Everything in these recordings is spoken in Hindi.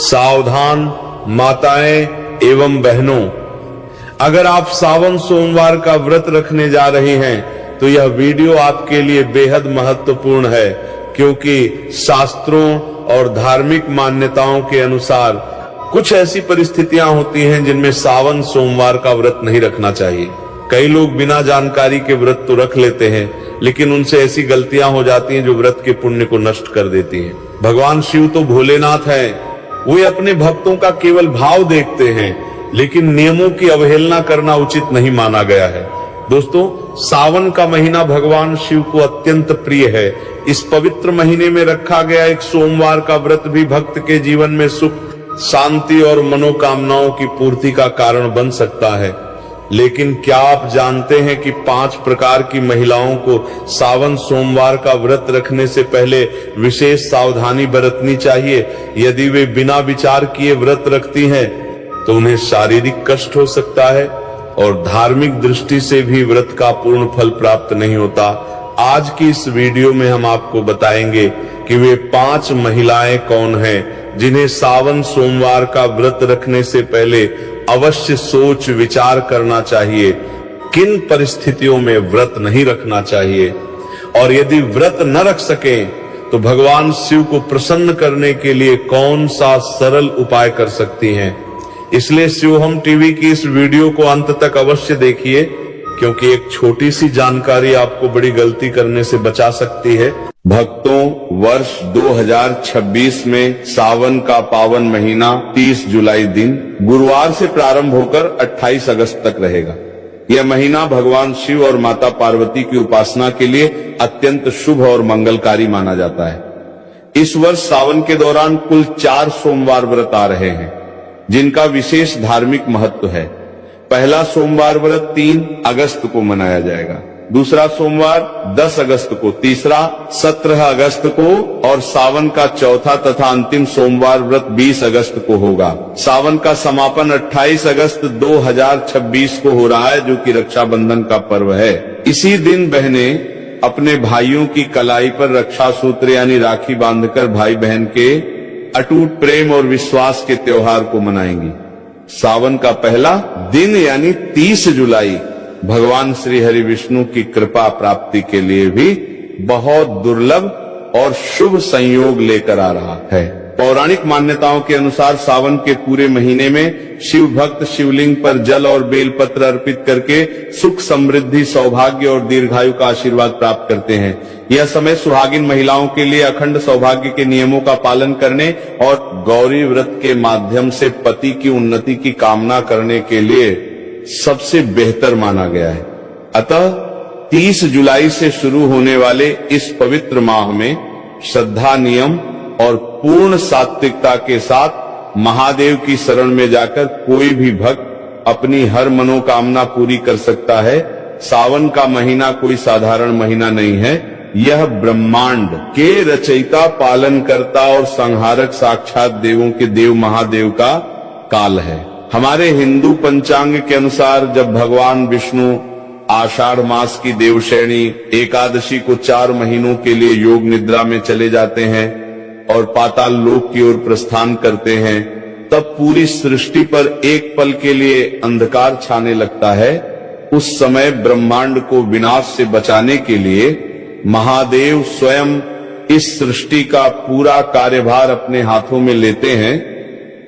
सावधान माताएं एवं बहनों, अगर आप सावन सोमवार का व्रत रखने जा रही हैं तो यह वीडियो आपके लिए बेहद महत्वपूर्ण है, क्योंकि शास्त्रों और धार्मिक मान्यताओं के अनुसार कुछ ऐसी परिस्थितियां होती हैं जिनमें सावन सोमवार का व्रत नहीं रखना चाहिए। कई लोग बिना जानकारी के व्रत तो रख लेते हैं, लेकिन उनसे ऐसी गलतियां हो जाती हैं जो व्रत के पुण्य को नष्ट कर देती हैं। भगवान शिव तो भोलेनाथ हैं, वे अपने भक्तों का केवल भाव देखते हैं, लेकिन नियमों की अवहेलना करना उचित नहीं माना गया है। दोस्तों, सावन का महीना भगवान शिव को अत्यंत प्रिय है। इस पवित्र महीने में रखा गया एक सोमवार का व्रत भी भक्त के जीवन में सुख, शांति और मनोकामनाओं की पूर्ति का कारण बन सकता है। लेकिन क्या आप जानते हैं कि 5 प्रकार की महिलाओं को सावन सोमवार का व्रत रखने से पहले विशेष सावधानी बरतनी चाहिए। यदि वे बिना विचार किए व्रत रखती हैं तो उन्हें शारीरिक कष्ट हो सकता है और धार्मिक दृष्टि से भी व्रत का पूर्ण फल प्राप्त नहीं होता। आज की इस वीडियो में हम आपको बताएंगे कि वे 5 महिलाएं कौन हैं जिन्हें सावन सोमवार का व्रत रखने से पहले अवश्य सोच विचार करना चाहिए, किन परिस्थितियों में व्रत नहीं रखना चाहिए, और यदि व्रत न रख सके तो भगवान शिव को प्रसन्न करने के लिए कौन सा सरल उपाय कर सकती हैं। इसलिए शिवहम टीवी की इस वीडियो को अंत तक अवश्य देखिए, क्योंकि एक छोटी सी जानकारी आपको बड़ी गलती करने से बचा सकती है। भक्तों, वर्ष 2026 में सावन का पावन महीना 30 जुलाई दिन गुरुवार से प्रारंभ होकर 28 अगस्त तक रहेगा। यह महीना भगवान शिव और माता पार्वती की उपासना के लिए अत्यंत शुभ और मंगलकारी माना जाता है। इस वर्ष सावन के दौरान कुल 4 सोमवार व्रत आ रहे हैं, जिनका विशेष धार्मिक महत्व है। पहला सोमवार व्रत 3 अगस्त को मनाया जाएगा, दूसरा सोमवार 10 अगस्त को, तीसरा 17 अगस्त को और सावन का चौथा तथा अंतिम सोमवार व्रत 20 अगस्त को होगा। सावन का समापन 28 अगस्त 2026 को हो रहा है, जो कि रक्षाबंधन का पर्व है। इसी दिन बहनें अपने भाइयों की कलाई पर रक्षा सूत्र यानी राखी बांधकर भाई बहन के अटूट प्रेम और विश्वास के त्योहार को मनाएंगी। सावन का पहला दिन यानी 30 जुलाई भगवान श्री हरि विष्णु की कृपा प्राप्ति के लिए भी बहुत दुर्लभ और शुभ संयोग लेकर आ रहा है। पौराणिक मान्यताओं के अनुसार सावन के पूरे महीने में शिव भक्त शिवलिंग पर जल और बेलपत्र अर्पित करके सुख, समृद्धि, सौभाग्य और दीर्घायु का आशीर्वाद प्राप्त करते हैं। यह समय सुहागिन महिलाओं के लिए अखंड सौभाग्य के नियमों का पालन करने और गौरी व्रत के माध्यम से पति की उन्नति की कामना करने के लिए सबसे बेहतर माना गया है। अतः 30 जुलाई से शुरू होने वाले इस पवित्र माह में श्रद्धा, नियम और पूर्ण सात्विकता के साथ महादेव की शरण में जाकर कोई भी भक्त अपनी हर मनोकामना पूरी कर सकता है। सावन का महीना कोई साधारण महीना नहीं है, यह ब्रह्मांड के रचयिता, पालन करता और संहारक साक्षात देवों के देव महादेव का काल है। हमारे हिंदू पंचांग के अनुसार जब भगवान विष्णु आषाढ़ मास की देवशयनी एकादशी को 4 महीनों के लिए योग निद्रा में चले जाते हैं और पाताल लोक की ओर प्रस्थान करते हैं, तब पूरी सृष्टि पर एक पल के लिए अंधकार छाने लगता है। उस समय ब्रह्मांड को विनाश से बचाने के लिए महादेव स्वयं इस सृष्टि का पूरा कार्यभार अपने हाथों में लेते हैं।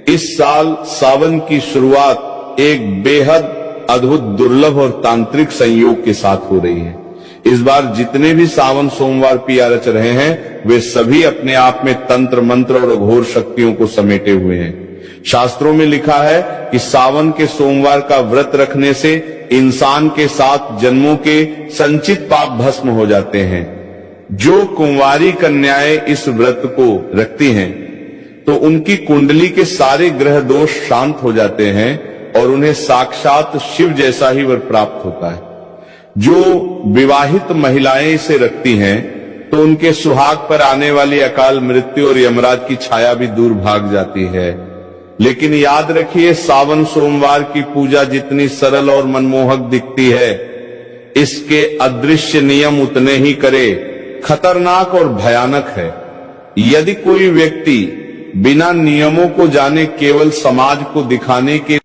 इस साल सावन की शुरुआत एक बेहद अद्भुत, दुर्लभ और तांत्रिक संयोग के साथ हो रही है। इस बार जितने भी सावन सोमवार पिया रच रहे हैं, वे सभी अपने आप में तंत्र, मंत्र और घोर शक्तियों को समेटे हुए हैं। शास्त्रों में लिखा है कि सावन के सोमवार का व्रत रखने से इंसान के 7 जन्मों के संचित पाप भस्म हो जाते हैं। जो कुंवारी कन्याएं इस व्रत को रखती हैं तो उनकी कुंडली के सारे ग्रह दोष शांत हो जाते हैं और उन्हें साक्षात शिव जैसा ही वर प्राप्त होता है। जो विवाहित महिलाएं इसे रखती हैं तो उनके सुहाग पर आने वाली अकाल मृत्यु और यमराज की छाया भी दूर भाग जाती है। लेकिन याद रखिए, सावन सोमवार की पूजा जितनी सरल और मनमोहक दिखती है, इसके अदृश्य नियम उतने ही करे खतरनाक और भयानक है। यदि कोई व्यक्ति बिना नियमों को जाने केवल समाज को दिखाने के